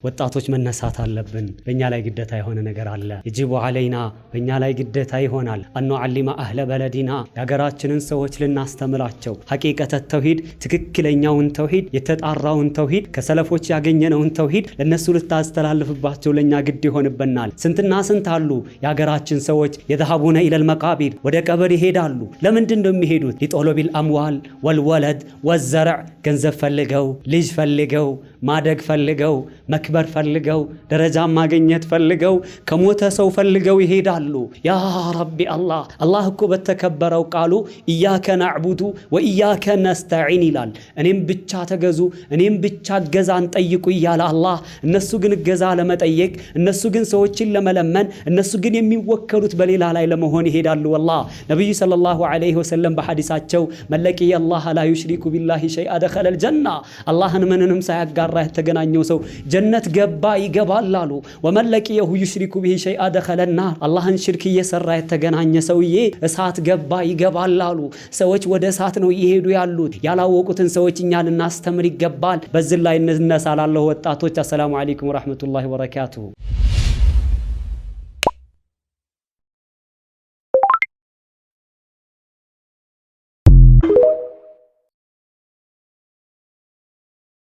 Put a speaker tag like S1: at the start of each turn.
S1: ወጣቶች መነሳት አለብን በእኛ ላይ ግዴታ የሆነ ነገር አለ يجب علينا በእኛ ላይ ግዴታ ይሆናል أن نعلم أهل بلدنا ያገራችንን ሰዎች ልናስተምራቸው ሐቂቀተ ተውሂድ ትክክለኛውን ተውሂድ የተጣራውን ተውሂድ ከሰለፎች ያገኘነውን ተውሂድ ለነሱ ልታስተላልፍባቸው ለኛ ግድ ይሆንብናል ስንትና ስንት አሉ ያገራችን ሰዎች يذهبون إلى المقابر ወደ ቀብር ይሄዳሉ ለምንድን ነው የሚሄዱት لطلب الأموال والولد والزرع ገንዘብ ፈልገው ልጅ ፈልገው ማደግ ፈልገው መክበር ፈልገው ደረጃ ማግኘት ፈልገው ከሞተ ሰው ፈልገው ይሄዳሉ ያ ረቢ አላህ እኮ በተከበረው ቃሉ ኢያከ ነዕቡዱ ወኢያከ ነስተዒን ይላል እኔም ብቻ ተገዙ እኔም ብቻ ገዛን ጠይቁ ይያለ አላህ እነሱ ግን ገዛ ለመጠየቅ እነሱ ግን ሰዎችን ለመለመን እነሱ ግን የሚወከሉት በሌላ ላይ ለመሆን ይሄዳሉ والله ነብዩ ሰለላሁ ዐለይሂ ወሰለም በሐዲሳቸው መለቂ አላህ ላ ይሽሪኩ ቢላሂ ሸይአ دخل الجنة አላህን ምንንም ሳያጋራ የተገናኘው ሰው ጀነት ገባ ይገባል አሉ ወመለቂየሁ ይሽሪኩ ቢሂ ሸይአ دخل النار አላህን ሽርክ እየሰራ የተገናኘ ሰውዬ እሳት ገባ ይገባል አሉ ሰዎች ወደ እሳት ነው ይሄዱ ያሉት ያላወቁትን ሰዎች እኛ ልናስተምር ይገባል በዚህ ላይ እንነሳላለሁ ወጣቶች አሰላሙ አለይኩም ወራህመቱላሂ ወበረካቱሁ